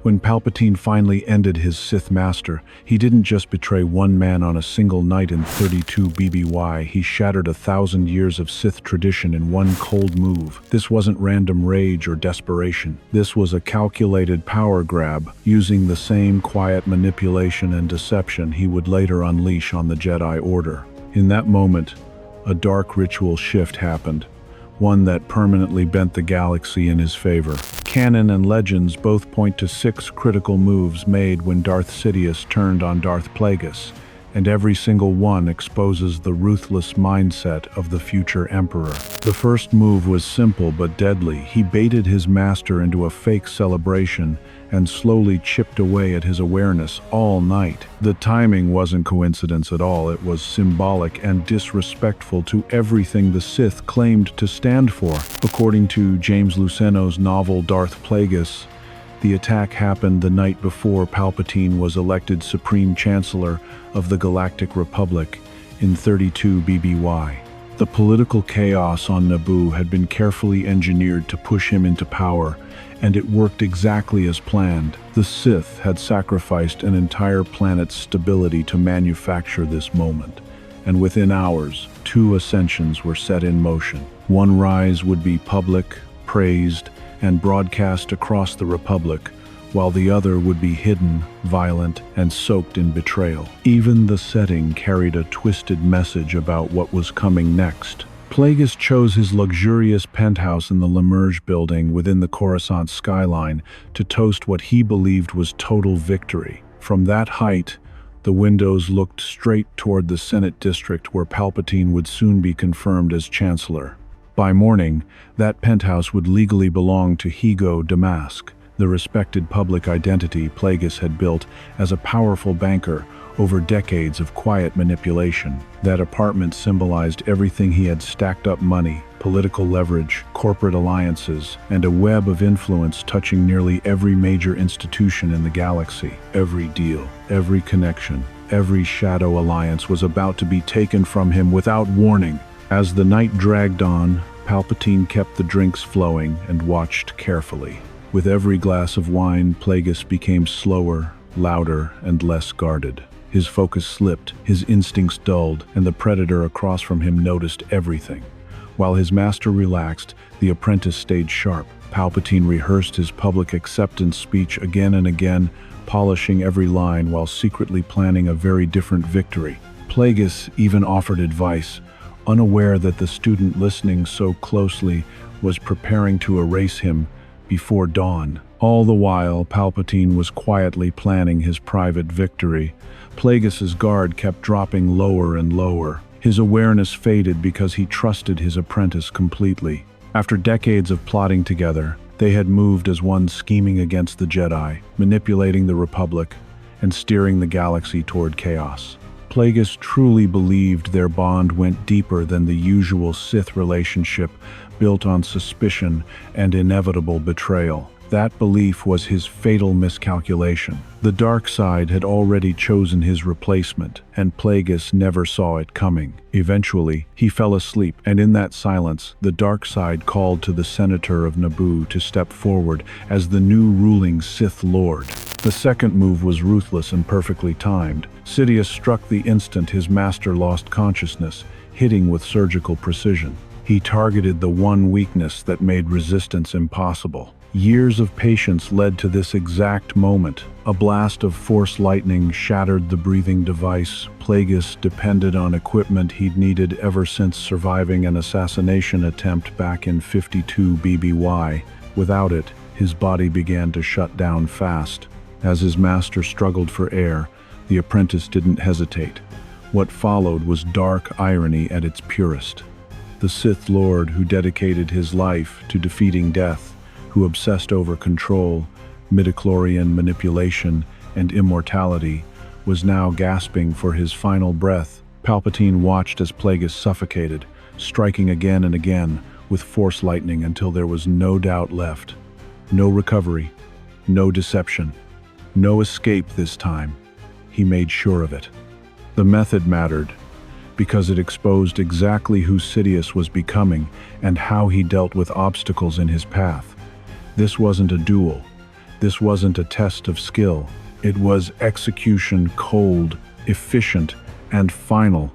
When Palpatine finally ended his Sith master, he didn't just betray one man on a single night in 32 BBY, he shattered 1,000 years of Sith tradition in one cold move. This wasn't random rage or desperation. This was a calculated power grab, using the same quiet manipulation and deception he would later unleash on the Jedi Order. In that moment, a dark ritual shift happened, one that permanently bent the galaxy in his favor. Canon and Legends both point to 6 critical moves made when Darth Sidious turned on Darth Plagueis, and every single one exposes the ruthless mindset of the future Emperor. The first move was simple but deadly. He baited his master into a fake celebration and slowly chipped away at his awareness all night. The timing wasn't coincidence at all, it was symbolic and disrespectful to everything the Sith claimed to stand for. According to James Luceno's novel Darth Plagueis, the attack happened the night before Palpatine was elected Supreme Chancellor of the Galactic Republic in 32 BBY. The political chaos on Naboo had been carefully engineered to push him into power, and it worked exactly as planned. The Sith had sacrificed an entire planet's stability to manufacture this moment, and within hours, 2 ascensions were set in motion. One rise would be public, praised, and broadcast across the Republic, while the other would be hidden, violent, and soaked in betrayal. Even the setting carried a twisted message about what was coming next. Plagueis chose his luxurious penthouse in the L'Emerge building within the Coruscant skyline to toast what he believed was total victory. From that height, the windows looked straight toward the Senate district where Palpatine would soon be confirmed as Chancellor. By morning, that penthouse would legally belong to Higo Damask, the respected public identity Plagueis had built as a powerful banker over decades of quiet manipulation. That apartment symbolized everything he had stacked up: money, political leverage, corporate alliances, and a web of influence touching nearly every major institution in the galaxy. Every deal, every connection, every shadow alliance was about to be taken from him without warning. As the night dragged on, Palpatine kept the drinks flowing and watched carefully. With every glass of wine, Plagueis became slower, louder, and less guarded. His focus slipped, his instincts dulled, and the predator across from him noticed everything. While his master relaxed, the apprentice stayed sharp. Palpatine rehearsed his public acceptance speech again and again, polishing every line while secretly planning a very different victory. Plagueis even offered advice, unaware that the student listening so closely was preparing to erase him before dawn. All the while, Palpatine was quietly planning his private victory. Plagueis's guard kept dropping lower and lower. His awareness faded because he trusted his apprentice completely. After decades of plotting together, they had moved as one, scheming against the Jedi, manipulating the Republic, and steering the galaxy toward chaos. Plagueis truly believed their bond went deeper than the usual Sith relationship, built on suspicion and inevitable betrayal. That belief was his fatal miscalculation. The dark side had already chosen his replacement, and Plagueis never saw it coming. Eventually, he fell asleep, and in that silence, the dark side called to the Senator of Naboo to step forward as the new ruling Sith Lord. The second move was ruthless and perfectly timed. Sidious struck the instant his master lost consciousness, hitting with surgical precision. He targeted the one weakness that made resistance impossible. Years of patience led to this exact moment. A blast of Force lightning shattered the breathing device. Plagueis depended on equipment he'd needed ever since surviving an assassination attempt back in 52 BBY. Without it, his body began to shut down fast. As his master struggled for air, the apprentice didn't hesitate. What followed was dark irony at its purest. The Sith Lord who dedicated his life to defeating death, who obsessed over control, midichlorian manipulation, and immortality, was now gasping for his final breath. Palpatine watched as Plagueis suffocated, striking again and again with Force lightning until there was no doubt left. No recovery, no deception, no escape this time. He made sure of it. The method mattered, because it exposed exactly who Sidious was becoming and how he dealt with obstacles in his path. This wasn't a duel. This wasn't a test of skill. It was execution, cold, efficient, and final.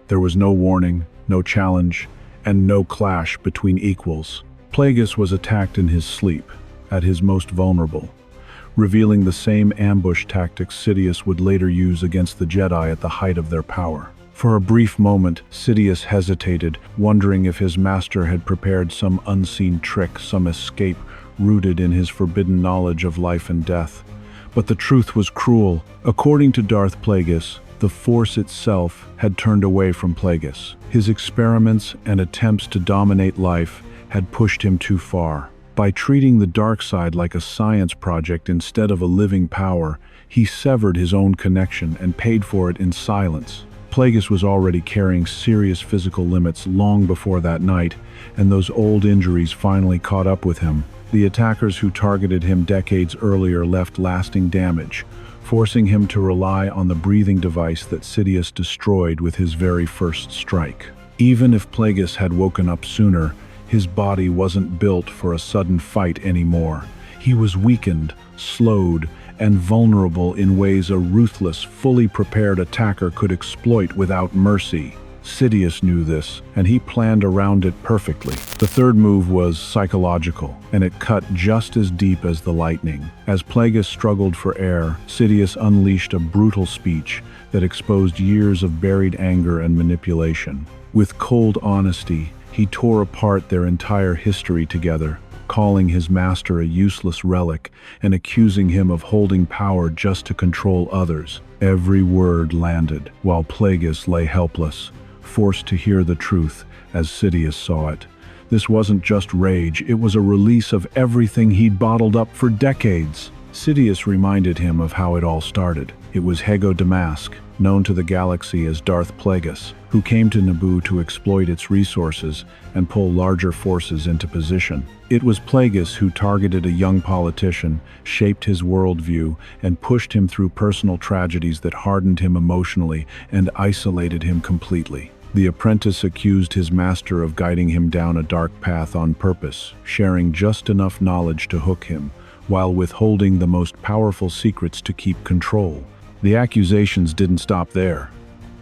There was no warning, no challenge, and no clash between equals. Plagueis was attacked in his sleep, at his most vulnerable, revealing the same ambush tactics Sidious would later use against the Jedi at the height of their power. For a brief moment, Sidious hesitated, wondering if his master had prepared some unseen trick, some escape rooted in his forbidden knowledge of life and death. But the truth was cruel. According to Darth Plagueis, the Force itself had turned away from Plagueis. His experiments and attempts to dominate life had pushed him too far. By treating the dark side like a science project instead of a living power, he severed his own connection and paid for it in silence. Plagueis was already carrying serious physical limits long before that night, and those old injuries finally caught up with him. The attackers who targeted him decades earlier left lasting damage, forcing him to rely on the breathing device that Sidious destroyed with his very first strike. Even if Plagueis had woken up sooner, his body wasn't built for a sudden fight anymore. He was weakened, slowed, and vulnerable in ways a ruthless, fully prepared attacker could exploit without mercy. Sidious knew this, and he planned around it perfectly. The third move was psychological, and it cut just as deep as the lightning. As Plagueis struggled for air, Sidious unleashed a brutal speech that exposed years of buried anger and manipulation. With cold honesty, he tore apart their entire history together, calling his master a useless relic and accusing him of holding power just to control others. Every word landed, while Plagueis lay helpless, forced to hear the truth as Sidious saw it. This wasn't just rage, it was a release of everything he'd bottled up for decades. Sidious reminded him of how it all started. It was Hego Damask, known to the galaxy as Darth Plagueis, who came to Naboo to exploit its resources and pull larger forces into position. It was Plagueis who targeted a young politician, shaped his worldview, and pushed him through personal tragedies that hardened him emotionally and isolated him completely. The apprentice accused his master of guiding him down a dark path on purpose, sharing just enough knowledge to hook him, while withholding the most powerful secrets to keep control. The accusations didn't stop there.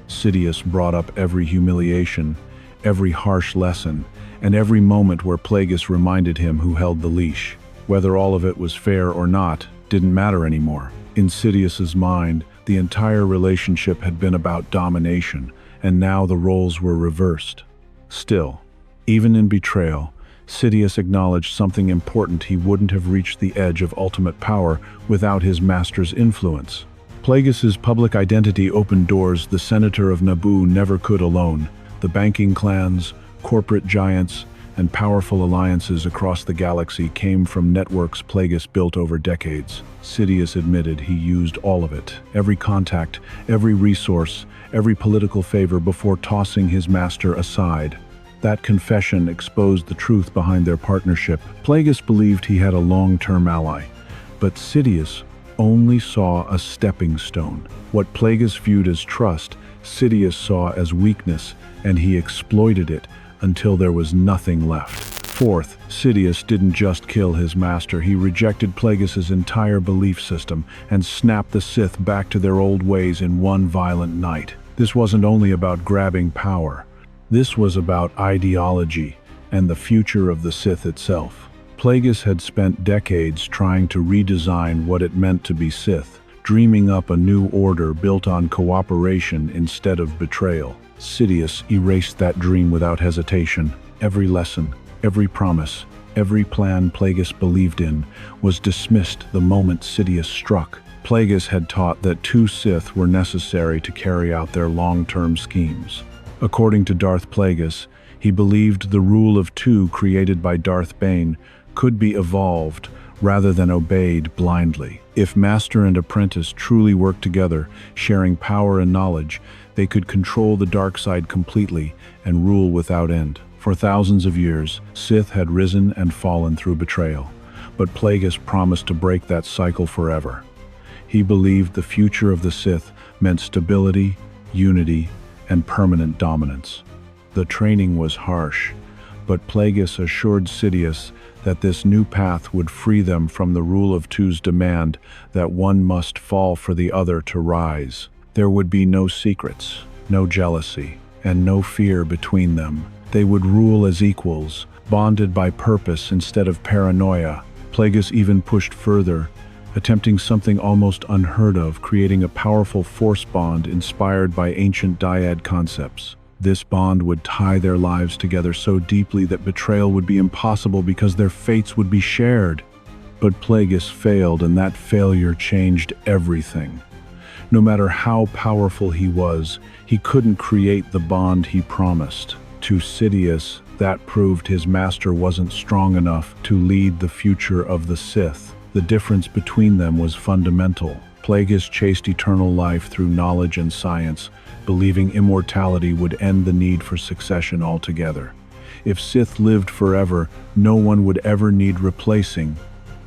Sidious brought up every humiliation, every harsh lesson, and every moment where Plagueis reminded him who held the leash. Whether all of it was fair or not didn't matter anymore. In Sidious's mind, the entire relationship had been about domination, and now the roles were reversed. Still, even in betrayal, Sidious acknowledged something important: he wouldn't have reached the edge of ultimate power without his master's influence. Plagueis's public identity opened doors the senator of Naboo never could alone. The banking clans, corporate giants, and powerful alliances across the galaxy came from networks Plagueis built over decades. Sidious admitted he used all of it, every contact, every resource, every political favor, before tossing his master aside. That confession exposed the truth behind their partnership. Plagueis believed he had a long-term ally, but Sidious only saw a stepping stone. What Plagueis viewed as trust, Sidious saw as weakness, and he exploited it until there was nothing left. Fourth, Sidious didn't just kill his master, he rejected Plagueis's entire belief system and snapped the Sith back to their old ways in one violent night. This wasn't only about grabbing power. This was about ideology and the future of the Sith itself. Plagueis had spent decades trying to redesign what it meant to be Sith, dreaming up a new order built on cooperation instead of betrayal. Sidious erased that dream without hesitation. Every lesson, every promise, every plan Plagueis believed in was dismissed the moment Sidious struck. Plagueis had taught that two Sith were necessary to carry out their long-term schemes. According to Darth Plagueis, he believed the rule of two created by Darth Bane could be evolved rather than obeyed blindly. If master and apprentice truly worked together, sharing power and knowledge, they could control the dark side completely and rule without end. For thousands of years, Sith had risen and fallen through betrayal, but Plagueis promised to break that cycle forever. He believed the future of the Sith meant stability, unity, and permanent dominance. The training was harsh, but Plagueis assured Sidious that this new path would free them from the rule of two's demand that one must fall for the other to rise. There would be no secrets, no jealousy, and no fear between them. They would rule as equals, bonded by purpose instead of paranoia. Plagueis even pushed further, attempting something almost unheard of, creating a powerful force bond inspired by ancient dyad concepts. This bond would tie their lives together so deeply that betrayal would be impossible because their fates would be shared. But Plagueis failed, and that failure changed everything. No matter how powerful he was, he couldn't create the bond he promised. To Sidious, that proved his master wasn't strong enough to lead the future of the Sith. The difference between them was fundamental. Plagueis chased eternal life through knowledge and science, believing immortality would end the need for succession altogether. If Sith lived forever, no one would ever need replacing.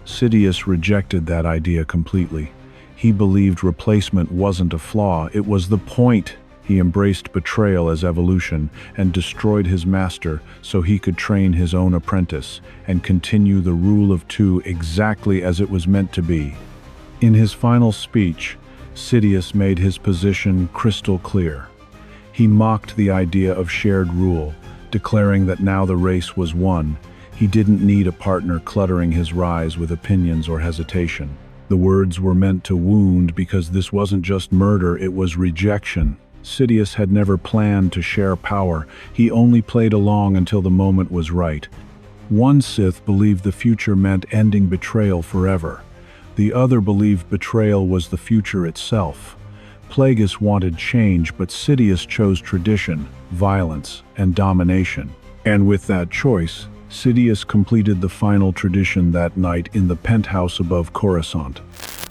Sidious rejected that idea completely. He believed replacement wasn't a flaw, it was the point. He embraced betrayal as evolution and destroyed his master so he could train his own apprentice and continue the rule of two exactly as it was meant to be. In his final speech, Sidious made his position crystal clear. He mocked the idea of shared rule, declaring that now the race was one. He didn't need a partner cluttering his rise with opinions or hesitation. The words were meant to wound because this wasn't just murder, it was rejection. Sidious had never planned to share power. He only played along until the moment was right. One Sith believed the future meant ending betrayal forever. The other believed betrayal was the future itself. Plagueis wanted change, but Sidious chose tradition, violence, and domination. And with that choice, Sidious completed the final tradition that night in the penthouse above Coruscant.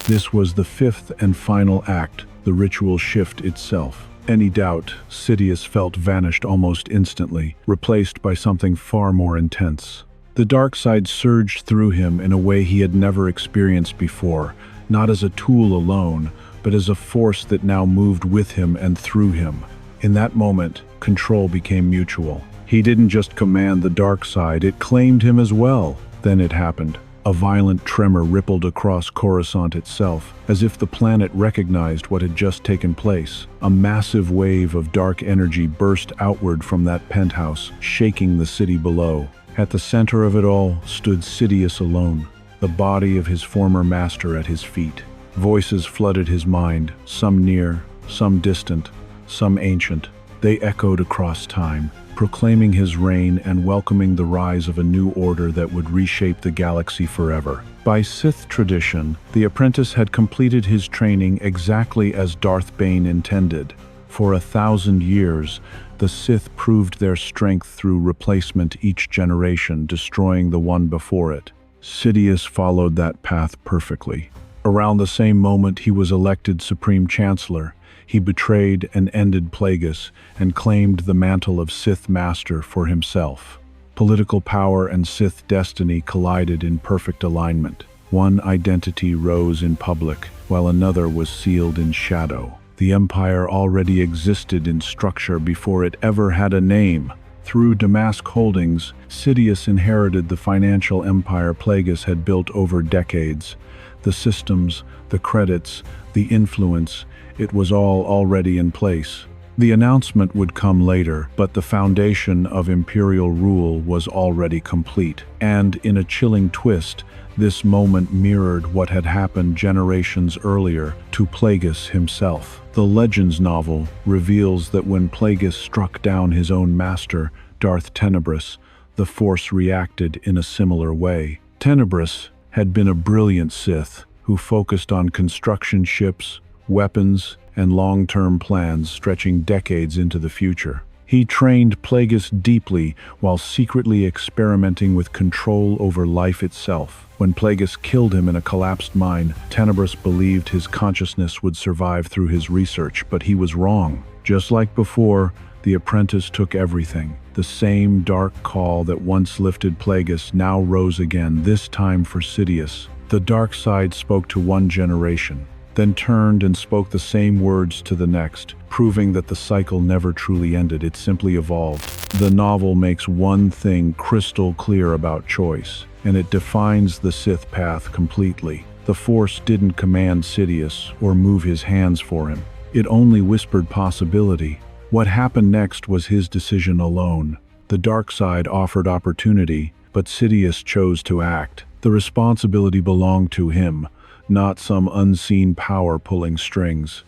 This was the fifth and final act, the ritual shift itself. Any doubt, Sidious felt vanished almost instantly, replaced by something far more intense. The dark side surged through him in a way he had never experienced before, not as a tool alone, but as a force that now moved with him and through him. In that moment, control became mutual. He didn't just command the dark side, it claimed him as well. Then it happened. A violent tremor rippled across Coruscant itself, as if the planet recognized what had just taken place. A massive wave of dark energy burst outward from that penthouse, shaking the city below. At the center of it all stood Sidious alone, the body of his former master at his feet. Voices flooded his mind, some near, some distant, some ancient. They echoed across time, proclaiming his reign and welcoming the rise of a new order that would reshape the galaxy forever. By Sith tradition, the apprentice had completed his training exactly as Darth Bane intended. For 1,000 years, the Sith proved their strength through replacement each generation, destroying the one before it. Sidious followed that path perfectly. Around the same moment he was elected Supreme Chancellor, he betrayed and ended Plagueis and claimed the mantle of Sith Master for himself. Political power and Sith destiny collided in perfect alignment. One identity rose in public, while another was sealed in shadow. The Empire already existed in structure before it ever had a name. Through Damask Holdings, Sidious inherited the financial empire Plagueis had built over decades. The systems, the credits, the influence, it was all already in place. The announcement would come later, but the foundation of imperial rule was already complete. And in a chilling twist, this moment mirrored what had happened generations earlier to Plagueis himself. The Legends novel reveals that when Plagueis struck down his own master, Darth Tenebris, the Force reacted in a similar way. Tenebris had been a brilliant Sith who focused on construction ships, weapons, and long-term plans stretching decades into the future. He trained Plagueis deeply while secretly experimenting with control over life itself. When Plagueis killed him in a collapsed mine, Tenebris believed his consciousness would survive through his research, but he was wrong. Just like before, the apprentice took everything. The same dark call that once lifted Plagueis now rose again, this time for Sidious. The dark side spoke to one generation. then turned and spoke the same words to the next, proving that the cycle never truly ended, it simply evolved. The novel makes one thing crystal clear about choice, and it defines the Sith path completely. The Force didn't command Sidious or move his hands for him. It only whispered possibility. What happened next was his decision alone. The dark side offered opportunity, but Sidious chose to act. The responsibility belonged to him, not some unseen power pulling strings.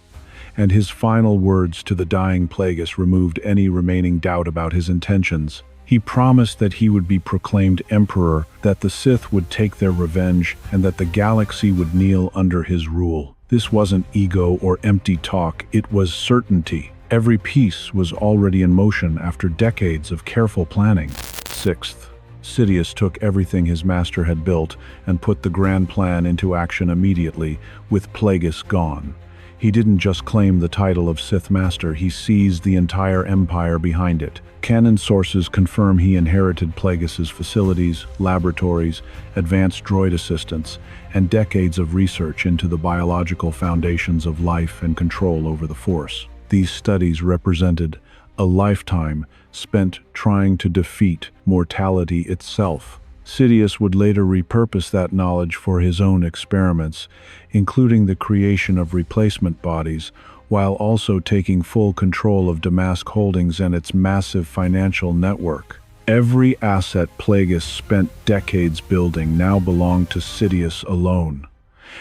And his final words to the dying Plagueis removed any remaining doubt about his intentions. He promised that he would be proclaimed emperor, that the Sith would take their revenge, and that the galaxy would kneel under his rule. This wasn't ego or empty talk, it was certainty. Every piece was already in motion after decades of careful planning. Sixth, Sidious took everything his master had built and put the Grand Plan into action immediately, with Plagueis gone. He didn't just claim the title of Sith Master, he seized the entire empire behind it. Canon sources confirm he inherited Plagueis' facilities, laboratories, advanced droid assistants, and decades of research into the biological foundations of life and control over the Force. These studies represented a lifetime spent trying to defeat mortality itself. Sidious would later repurpose that knowledge for his own experiments, including the creation of replacement bodies, while also taking full control of Damask Holdings and its massive financial network. Every asset Plagueis spent decades building now belonged to Sidious alone.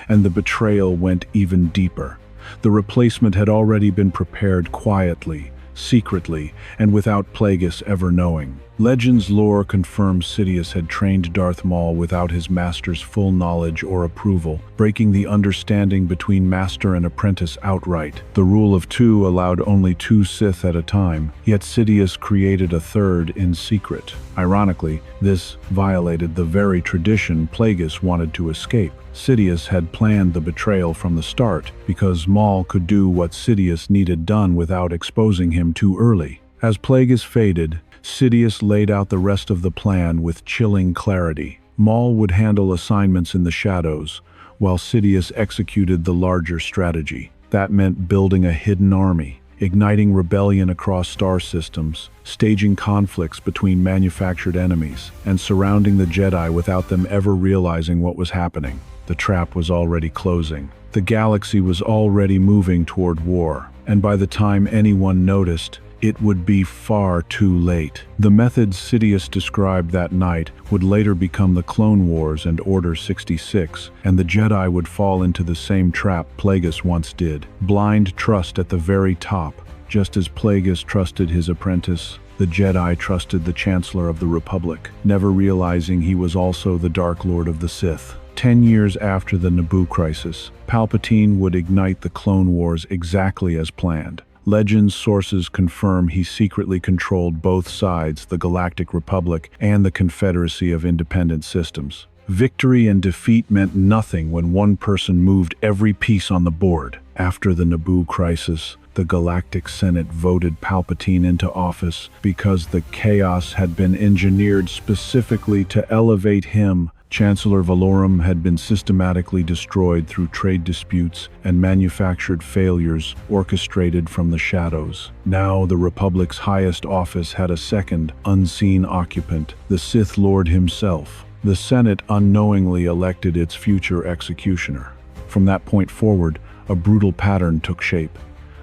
And the betrayal went even deeper. The replacement had already been prepared quietly, secretly, and without Plagueis ever knowing. Legends lore confirms Sidious had trained Darth Maul without his master's full knowledge or approval, breaking the understanding between master and apprentice outright. The rule of two allowed only 2 Sith at a time, yet Sidious created a third in secret. Ironically, this violated the very tradition Plagueis wanted to escape. Sidious had planned the betrayal from the start, because Maul could do what Sidious needed done without exposing him too early. As Plagueis faded, Sidious laid out the rest of the plan with chilling clarity. Maul would handle assignments in the shadows, while Sidious executed the larger strategy. That meant building a hidden army, igniting rebellion across star systems, staging conflicts between manufactured enemies, and surrounding the Jedi without them ever realizing what was happening. The trap was already closing. The galaxy was already moving toward war, and by the time anyone noticed, it would be far too late. The methods Sidious described that night would later become the Clone Wars and Order 66, and the Jedi would fall into the same trap Plagueis once did. Blind trust at the very top. Just as Plagueis trusted his apprentice, the Jedi trusted the Chancellor of the Republic, never realizing he was also the Dark Lord of the Sith. 10 years after the Naboo crisis, Palpatine would ignite the Clone Wars exactly as planned. Legends sources confirm he secretly controlled both sides, the Galactic Republic and the Confederacy of Independent Systems. Victory and defeat meant nothing when one person moved every piece on the board. After the Naboo crisis, the Galactic Senate voted Palpatine into office because the chaos had been engineered specifically to elevate him. Chancellor Valorum had been systematically destroyed through trade disputes and manufactured failures orchestrated from the shadows. Now the Republic's highest office had a second, unseen occupant, the Sith Lord himself. The Senate unknowingly elected its future executioner. From that point forward, a brutal pattern took shape.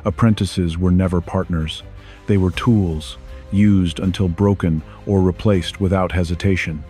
Apprentices were never partners. They were tools, used until broken or replaced without hesitation.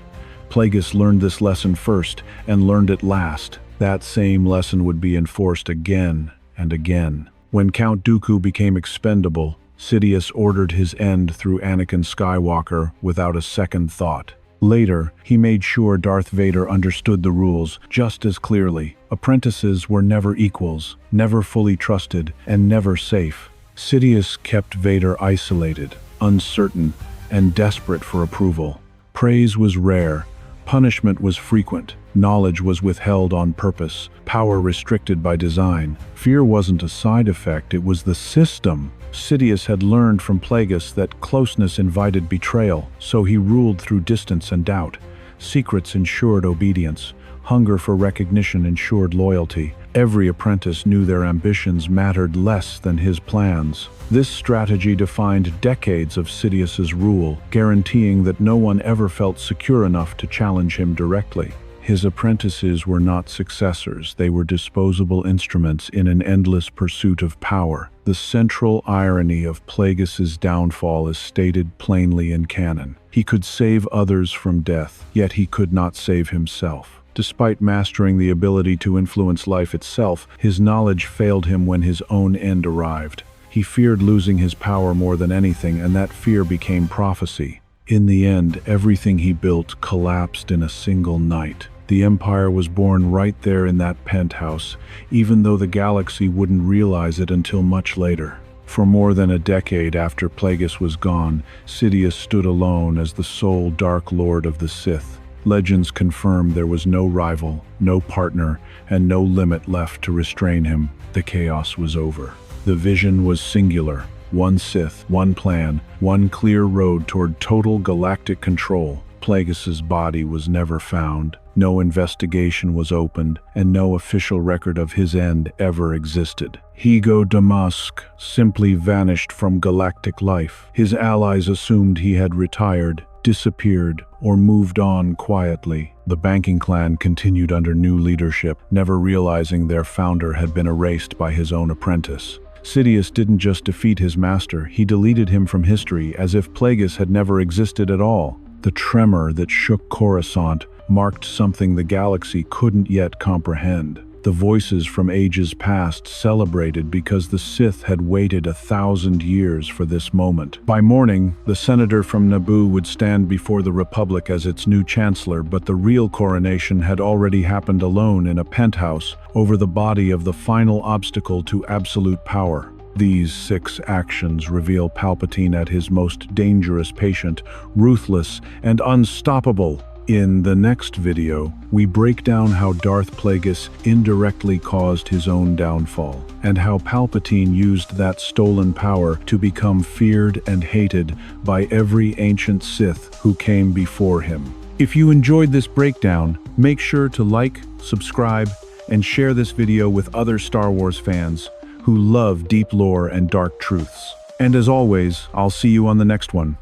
Plagueis learned this lesson first and learned it last. That same lesson would be enforced again and again. When Count Dooku became expendable, Sidious ordered his end through Anakin Skywalker without a second thought. Later, he made sure Darth Vader understood the rules just as clearly. Apprentices were never equals, never fully trusted, and never safe. Sidious kept Vader isolated, uncertain, and desperate for approval. Praise was rare. Punishment was frequent, knowledge was withheld on purpose, power restricted by design. Fear wasn't a side effect, it was the system. Sidious had learned from Plagueis that closeness invited betrayal, so he ruled through distance and doubt. Secrets ensured obedience. Hunger for recognition ensured loyalty. Every apprentice knew their ambitions mattered less than his plans. This strategy defined decades of Sidious's rule, guaranteeing that no one ever felt secure enough to challenge him directly. His apprentices were not successors, they were disposable instruments in an endless pursuit of power. The central irony of Plagueis's downfall is stated plainly in canon. He could save others from death, yet he could not save himself. Despite mastering the ability to influence life itself, his knowledge failed him when his own end arrived. He feared losing his power more than anything, and that fear became prophecy. In the end, everything he built collapsed in a single night. The Empire was born right there in that penthouse, even though the galaxy wouldn't realize it until much later. For more than a decade after Plagueis was gone, Sidious stood alone as the sole Dark Lord of the Sith. Legends confirm there was no rival, no partner, and no limit left to restrain him. The chaos was over. The vision was singular. One Sith, one plan, one clear road toward total galactic control. Plagueis's body was never found. No investigation was opened, and no official record of his end ever existed. Ego Damask simply vanished from galactic life. His allies assumed he had retired, disappeared, or moved on quietly. The banking clan continued under new leadership, never realizing their founder had been erased by his own apprentice. Sidious didn't just defeat his master, he deleted him from history as if Plagueis had never existed at all. The tremor that shook Coruscant marked something the galaxy couldn't yet comprehend. The voices from ages past celebrated because the Sith had waited 1,000 years for this moment. By morning, the senator from Naboo would stand before the Republic as its new chancellor, but the real coronation had already happened alone in a penthouse over the body of the final obstacle to absolute power. These 6 actions reveal Palpatine at his most dangerous patient, ruthless, and unstoppable. In the next video, we break down how Darth Plagueis indirectly caused his own downfall, and how Palpatine used that stolen power to become feared and hated by every ancient Sith who came before him. If you enjoyed this breakdown, make sure to like, subscribe, and share this video with other Star Wars fans who love deep lore and dark truths. And as always, I'll see you on the next one.